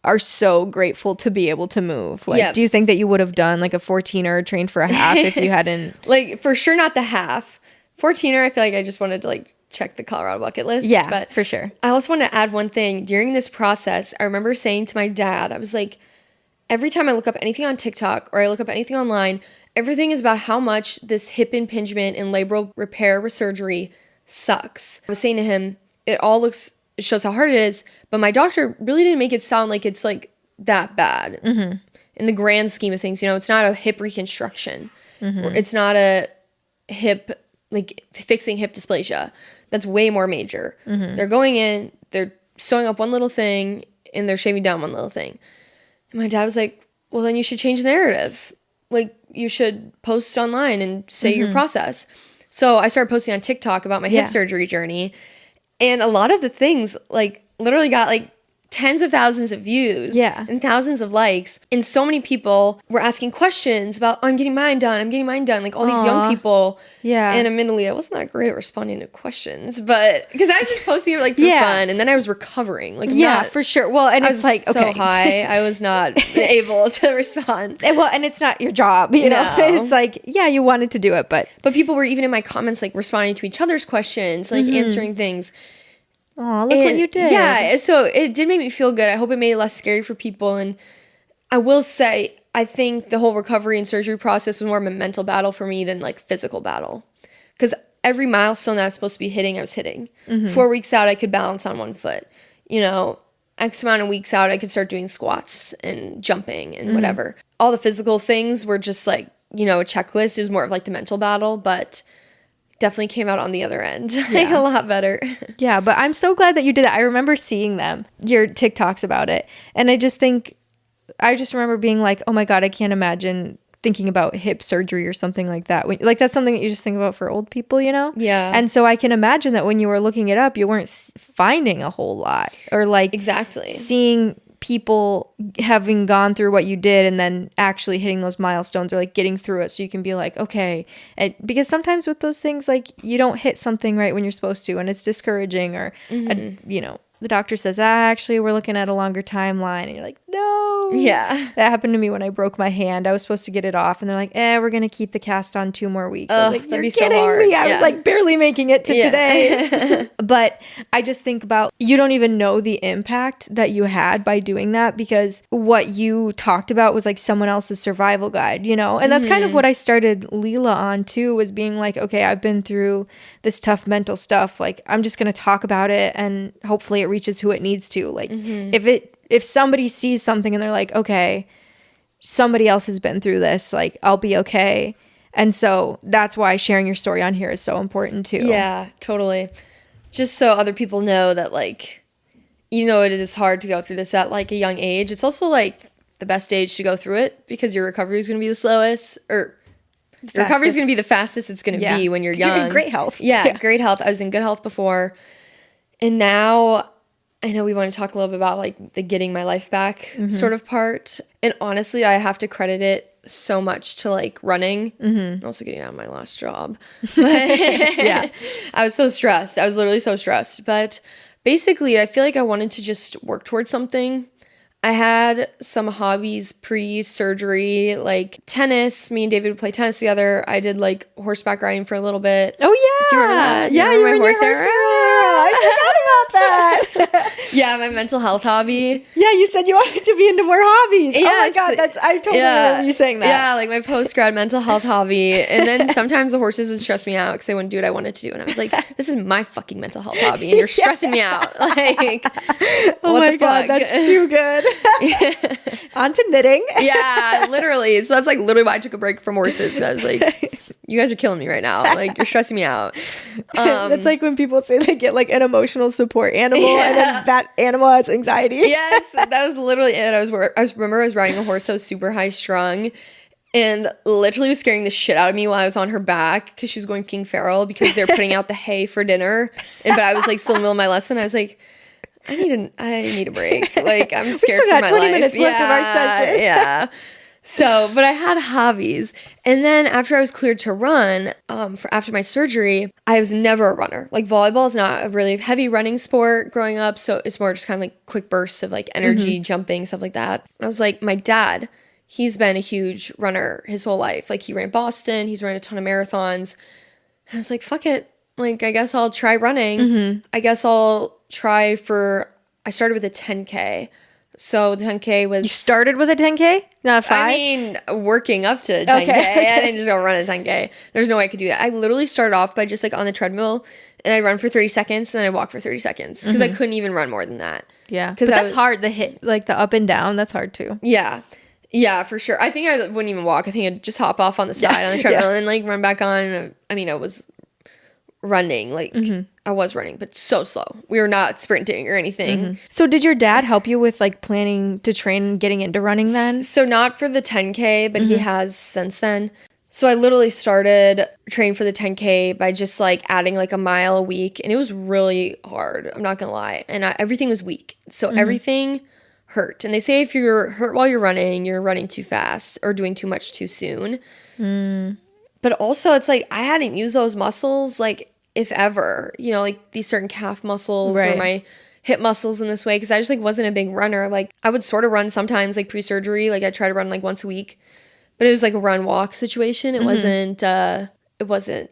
are so grateful to be able to move. Like, do you think that you would have done like a 14er or trained for a half if you hadn't? Like, for sure not the half. 14er, I feel like I just wanted to like check the Colorado bucket list. Yeah, but for sure. I also want to add one thing. During this process, I remember saying to my dad, I was like, every time I look up anything on TikTok or I look up anything online, everything is about how much this hip impingement and labral repair surgery sucks. I was saying to him, it shows how hard it is, but my doctor really didn't make it sound like it's like that bad. In the grand scheme of things, you know, it's not a hip reconstruction. It's not a hip, like fixing hip dysplasia. That's way more major. They're going in, they're sewing up one little thing, and they're shaving down one little thing. And my dad was like, well, then you should change the narrative. Like, you should post online and say your process. So I started posting on TikTok about my hip surgery journey. And a lot of the things, like, literally got, like, tens of thousands of views and thousands of likes. And so many people were asking questions about, oh, I'm getting mine done. Like, all these young people. Yeah. And admittedly, I wasn't that great at responding to questions. But, because I was just posting it, like, for fun. And then I was recovering. Like, for sure. Well, and it's like, so high. I was not able to respond. Well, and it's not your job, you know? It's like, yeah, you wanted to do it, but people were even in my comments, like, responding to each other's questions, like, answering things. Oh, look what you did. Yeah, so it did make me feel good. I hope it made it less scary for people. And I will say, I think the whole recovery and surgery process was more of a mental battle for me than like physical battle. Because every milestone that I was supposed to be hitting, I was hitting. 4 weeks out, I could balance on one foot. You know, X amount of weeks out, I could start doing squats and jumping and whatever. All the physical things were just like, you know, a checklist. It was more of like the mental battle, but definitely came out on the other end like a lot better. Yeah, but I'm so glad that you did that. I remember seeing them, your TikToks about it. And I just remember being like, oh my God, I can't imagine thinking about hip surgery or something like that. Like, that's something that you just think about for old people, you know? Yeah. And so I can imagine that when you were looking it up, you weren't finding a whole lot, or like exactly seeing people having gone through what you did and then actually hitting those milestones, or like getting through it, so you can be like, okay. Because sometimes with those things, like, you don't hit something right when you're supposed to, and it's discouraging, or you know, the doctor says, actually we're looking at a longer timeline, and you're like, no. Yeah, that happened to me when I broke my hand. I was supposed to get it off, and they're like, we're gonna keep the cast on 2 more weeks. I was like, you're kidding me. I was like barely making it to today. But I just think about, you don't even know the impact that you had by doing that, because what you talked about was like someone else's survival guide, you know? And that's kind of what I started Lila on too, was being like, okay, I've been through this tough mental stuff. Like, I'm just gonna talk about it, and hopefully it reaches who it needs to. Like, if somebody sees something and they're like, okay, somebody else has been through this, like, I'll be okay. And so that's why sharing your story on here is so important too. Yeah, totally. Just so other people know that, like, even though it is hard to go through this at like a young age, it's also like the best age to go through it, because your recovery is going to be the slowest, or your recovery is going to be the fastest it's going to be when you're young. You're in great health. Yeah, great health. I was in good health before. And now I know we want to talk a little bit about like the getting my life back sort of part. And honestly, I have to credit it so much to like running and also getting out of my last job. But I was so stressed. I was literally so stressed. But basically, I feel like I wanted to just work towards something. I had some hobbies pre-surgery, like tennis. Me and David would play tennis together. I did like horseback riding for a little bit. Oh yeah, do you remember that? Yeah, you were my horse era. I forgot about that. Yeah, my mental health hobby. Yeah, you said you wanted to be into more hobbies. Yes. Oh my God, I totally remember you saying that. Yeah, like my post-grad mental health hobby. And then sometimes the horses would stress me out because they wouldn't do what I wanted to do. And I was like, this is my fucking mental health hobby, and you're stressing me out. Like, oh what the fuck? God, that's too good. On to knitting. Yeah, literally. So that's like literally why I took a break from horses. So I was like, you guys are killing me right now. Like, you're stressing me out. That's like when people say they get like an emotional support animal and then that animal has anxiety. Yes, that was literally it. I remember I was riding a horse that was super high strung and literally was scaring the shit out of me while I was on her back because she was going fucking feral because they're putting out the hay for dinner. But I was like still in the middle of my lesson. I was like, I need a break. Like, I'm scared for my life. We still got 20 minutes left of our session. Yeah. So, but I had hobbies. And then after I was cleared to run, after my surgery, I was never a runner. Like, volleyball is not a really heavy running sport growing up. So it's more just kind of like quick bursts of like energy, jumping, stuff like that. I was like, my dad, he's been a huge runner his whole life. Like, he ran Boston. He's ran a ton of marathons. And I was like, fuck it. Like, I guess I'll try running. I guess I'll try I started with a 10K. So the 10K was... You started with a 10K? Not a 5? I mean, working up to a 10K. Okay. I didn't just go run a 10K. There's no way I could do that. I literally started off by just like on the treadmill and I'd run for 30 seconds and then I'd walk for 30 seconds because I couldn't even run more than that. Yeah. Because that's hard. The hit, like the up and down, that's hard too. Yeah. Yeah, for sure. I think I wouldn't even walk. I think I'd just hop off on the side on the treadmill and then like run back on. I mean, I was running like... I was running, but so slow. We were not sprinting or anything. So did your dad help you with like planning to train and getting into running then? So not for the 10K, but he has since then. So I literally started training for the 10K by just like adding like a mile a week. And it was really hard. I'm not going to lie. And everything was weak. So everything hurt. And they say if you're hurt while you're running too fast or doing too much too soon. But also it's like I hadn't used those muscles like if ever, you know, like these certain calf muscles or my hip muscles in this way, because I just like wasn't a big runner. Like I would sort of run sometimes like pre-surgery, like I try to run like once a week, but it was like a run walk situation. It wasn't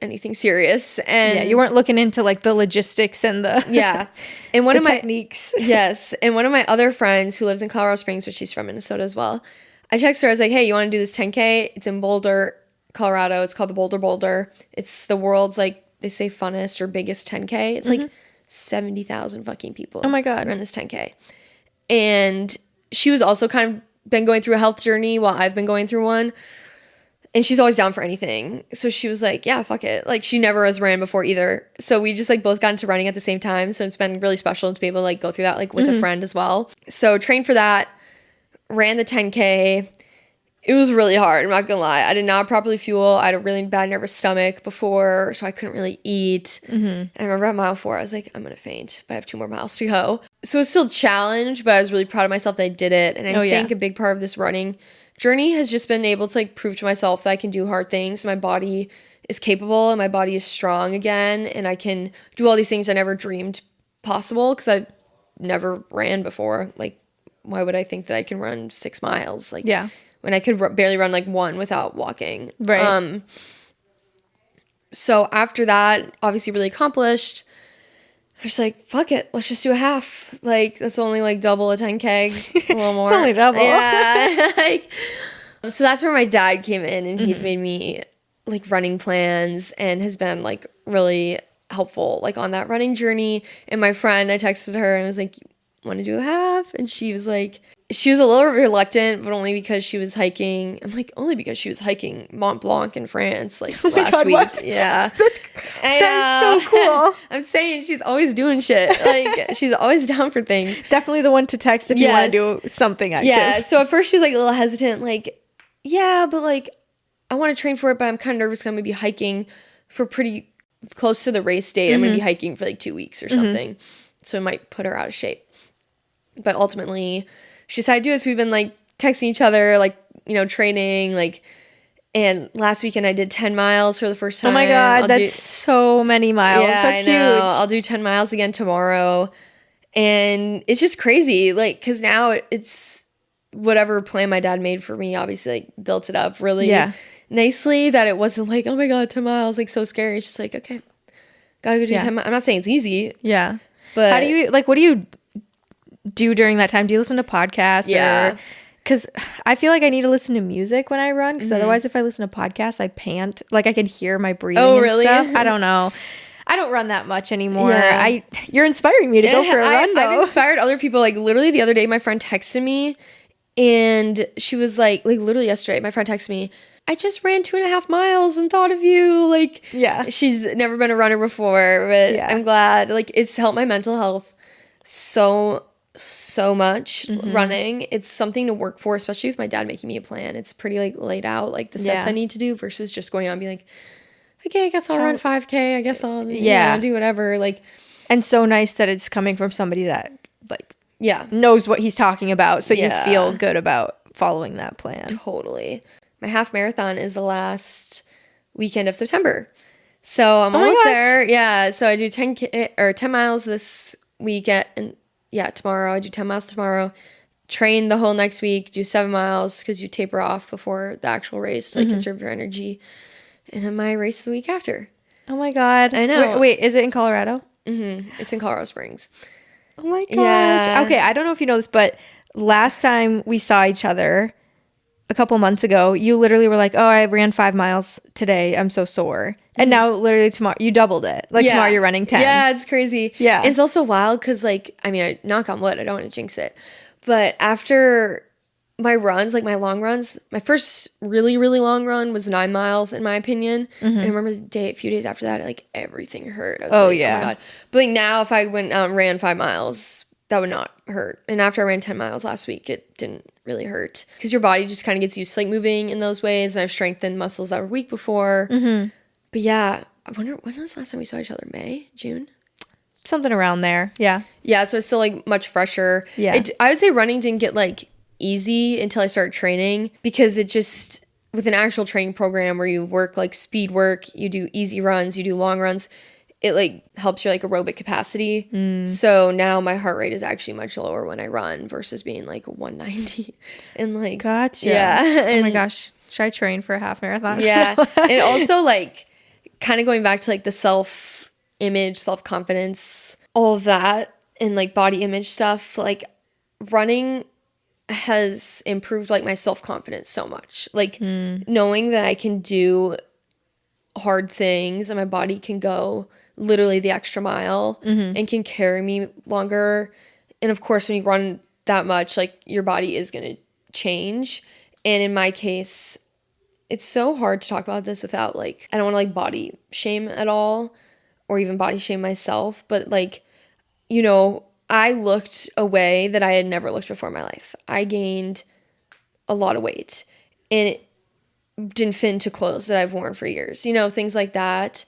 anything serious. And you weren't looking into like the logistics and the and one of my techniques. Yes. And one of my other friends who lives in Colorado Springs, but she's from Minnesota as well, I texted her, I was like, hey, you want to do this 10K? It's in Boulder, Colorado. It's called the Boulder. It's the world's like, they say funnest or biggest 10K. It's like 70,000 fucking people. Oh my God. Run this 10K. And she was also kind of been going through a health journey while I've been going through one. And she's always down for anything. So she was like, yeah, fuck it. Like she never has ran before either. So we just like both got into running at the same time. So it's been really special to be able to like go through that like with a friend as well. So trained for that, ran the 10K. It was really hard, I'm not gonna lie. I did not properly fuel. I had a really bad nervous stomach before, so I couldn't really eat. And I remember at mile 4, I was like, I'm gonna faint, but I have 2 more miles to go. So it was still a challenge, but I was really proud of myself that I did it. And I think a big part of this running journey has just been able to like prove to myself that I can do hard things. My body is capable and my body is strong again, and I can do all these things I never dreamed possible because I never ran before. Like, why would I think that I can run 6 miles? Like, when I could barely run like 1 without walking. Right. So after that, obviously really accomplished. I was like, fuck it, let's just do a half. Like, that's only like double a 10K, a little more. It's only double. Yeah. Like, so that's where my dad came in, and he's made me like running plans and has been like really helpful like on that running journey. And my friend, I texted her and I was like, want to do a half? And she was like, she was a little reluctant, but only because she was hiking. I'm like, only because she was hiking Mont Blanc in France like last week. What? Yeah. That is so cool. I'm saying she's always doing shit. Like she's always down for things. Definitely the one to text if you want to do something active. Yeah. So at first she was like a little hesitant, like, yeah, but like I want to train for it, but I'm kind of nervous because I'm going to be hiking for pretty close to the race date. I'm going to be hiking for like 2 weeks or something. So it might put her out of shape. But ultimately, she decided to do it. So we've been like texting each other, like, you know, training, like, and last weekend I did 10 miles for the first time. Oh my God, that's so many miles. Yeah, that's huge. I'll do 10 miles again tomorrow. And it's just crazy, like, because now it's whatever plan my dad made for me, obviously, like, built it up really nicely, that it wasn't like, oh my God, 10 miles, like, so scary. It's just like, okay, gotta go do 10 miles. I'm not saying it's easy. Yeah. But how do you, like, what do you do during that time? Do you listen to podcasts? Yeah. Because I feel like I need to listen to music when I run, because otherwise if I listen to podcasts, I pant. Like, I can hear my breathing and stuff. I don't know. I don't run that much anymore. Yeah. You're inspiring me to go for a run, though. I've inspired other people. Like, literally the other day, my friend texted me, and she was like literally yesterday, my friend texted me, I just ran 2.5 miles and thought of you. Like, yeah, she's never been a runner before, but I'm glad. Like, it's helped my mental health so much. Running. It's something to work for, especially with my dad making me a plan. It's pretty like laid out, like the steps I need to do versus just going out and being like, okay, I guess I'll run 5K. I guess I'll do whatever. Like, and so nice that it's coming from somebody that like knows what he's talking about, so you feel good about following that plan. Totally. My half marathon is the last weekend of September, so I'm almost there. Yeah, so I do 10 miles this weekend, and tomorrow I do 10 miles tomorrow. Train the whole next week. Do 7 miles because you taper off before the actual race to like conserve your energy, and then my race is the week after. Oh my god! I know. Wait, is it in Colorado? It's in Colorado Springs. Oh my gosh! Yeah. Okay, I don't know if you know this, but last time we saw each other, a couple months ago, you literally were like, oh, I ran 5 miles today. I'm so sore. And now literally tomorrow, you doubled it. Like tomorrow you're running 10. Yeah, it's crazy. Yeah. And it's also wild because like, I mean, I knock on wood, I don't want to jinx it. But after my runs, like my long runs, my first really, really long run was 9 miles in my opinion. And I remember a few days after that, like everything hurt. I was oh my God. But like now if I went ran 5 miles, that would not hurt. And after I ran 10 miles last week, it didn't really hurt because your body just kind of gets used to like moving in those ways. And I've strengthened muscles that were weak before. But yeah, I wonder when was the last time we saw each other? May, June? Something around there. Yeah. Yeah. So it's still like much fresher. Yeah. I would say running didn't get like easy until I started training because it just, with an actual training program where you work like speed work, you do easy runs, you do long runs, it like helps your like aerobic capacity. So now my heart rate is actually much lower when I run versus being like 190 and like gotcha. Yeah. Oh my gosh, should I train for a half marathon? Yeah. And also like kind of going back to like the self-image, self-confidence, all of that, and like body image stuff, like running has improved like my self-confidence so much. Like knowing that I can do hard things and my body can go literally the extra mile and can carry me longer. And of course, when you run that much, like your body is going to change. And in my case, it's so hard to talk about this without like, I don't want to like body shame at all or even body shame myself. But like, you know, I looked a way that I had never looked before in my life. I gained a lot of weight and it didn't fit into clothes that I've worn for years, you know, things like that.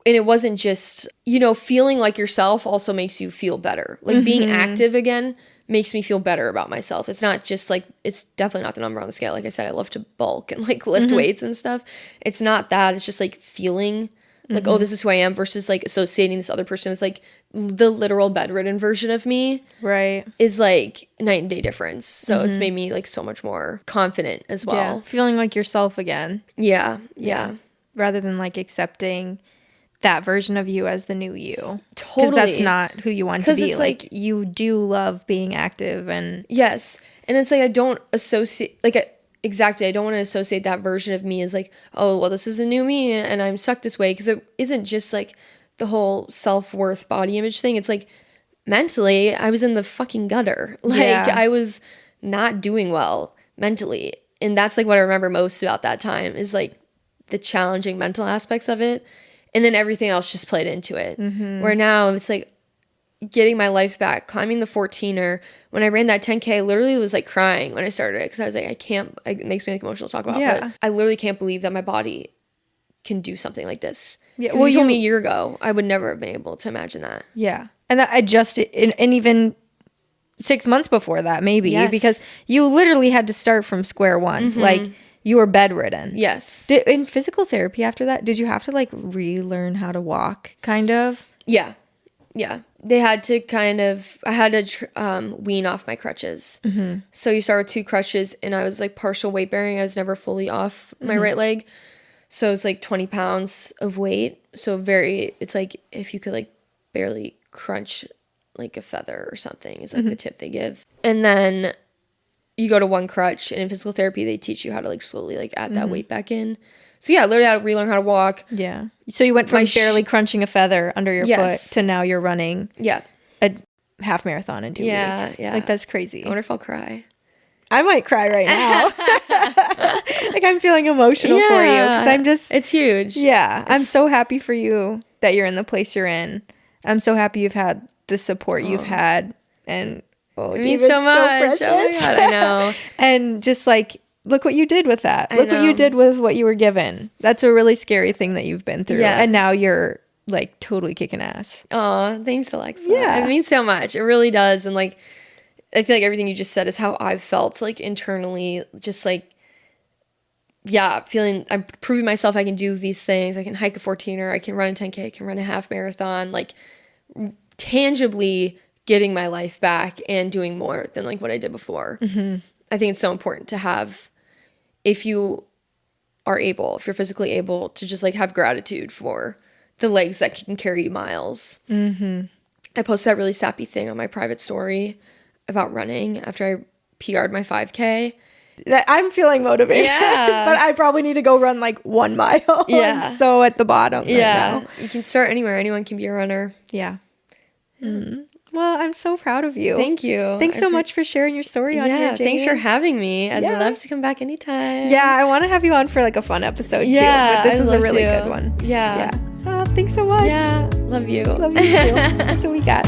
And it wasn't just, you know, feeling like yourself also makes you feel better. Like being active again makes me feel better about myself. It's not just like, it's definitely not the number on the scale. Like I said, I love to bulk and like lift weights and stuff. It's not that. It's just like feeling like, oh, this is who I am versus like associating this other person with like the literal bedridden version of me. Right. Is like night and day difference. So it's made me like so much more confident as well. Yeah. Feeling like yourself again. Yeah. Yeah. Rather than like accepting that version of you as the new you. Totally. Because that's not who you want to be. Like you do love being active and. Yes. And it's like, I don't associate, like, exactly. I don't want to associate that version of me as like, oh, well, this is a new me and I'm stuck this way. Because it isn't just like the whole self-worth body image thing. It's like mentally, I was in the fucking gutter. Like I was not doing well mentally. And that's like what I remember most about that time is like the challenging mental aspects of it. And then everything else just played into it. Where now it's like getting my life back, climbing the 14er. When I ran that 10K, I literally was like crying when I started it because I was like, I can't, it makes me like emotional to talk about. But I literally can't believe that my body can do something like this. Yeah. Well, you told me a year ago, I would never have been able to imagine that. Yeah. And that adjusted, and even 6 months before that, maybe, because you literally had to start from square one. Like, you were bedridden. Yes. In physical therapy after that, did you have to like relearn how to walk kind of? Yeah. Yeah. They had to kind of, I had to wean off my crutches. So you start with 2 crutches and I was like partial weight bearing. I was never fully off my right leg. So it was like 20 pounds of weight. So it's like if you could like barely crunch like a feather or something is like the tip they give. And then you go to 1 crutch, and in physical therapy, they teach you how to like slowly like add that weight back in. So yeah, literally had to relearn how to walk. Yeah. So you went from barely crunching a feather under your foot to now you're running a half marathon in 2 weeks. Yeah. Like that's crazy. I wonder if I'll cry. I might cry right now. Like, I'm feeling emotional for you because I'm just... It's huge. Yeah. I'm so happy for you that you're in the place you're in. I'm so happy you've had the support you've had. And, it means so much. So precious. Oh my God, I know. And just like, look what you did with that. Look what you did with what you were given. That's a really scary thing that you've been through. Yeah. And now you're like totally kicking ass. Oh, thanks, Alexa. Yeah. It means so much. It really does. And like, I feel like everything you just said is how I've felt like internally, just like, yeah, feeling I'm proving myself I can do these things. I can hike a 14er, I can run a 10K, I can run a half marathon, like tangibly getting my life back and doing more than like what I did before. Mm-hmm. I think it's so important to have, if you are able, if you're physically able, to just like have gratitude for the legs that can carry you miles. Mm-hmm. I posted that really sappy thing on my private story about running after I PR'd my 5K. I'm feeling motivated, but I probably need to go run like 1 mile. Yeah. I'm so at the bottom right now. You can start anywhere. Anyone can be a runner. Yeah. Mm. Well, I'm so proud of you. Thank you. Thanks so much for sharing your story on here, Jane. Thanks for having me. I'd love to come back anytime. Yeah, I want to have you on for like a fun episode too. But this was a really good one. Yeah. Thanks so much. Yeah, love you. Love you too. That's what we got.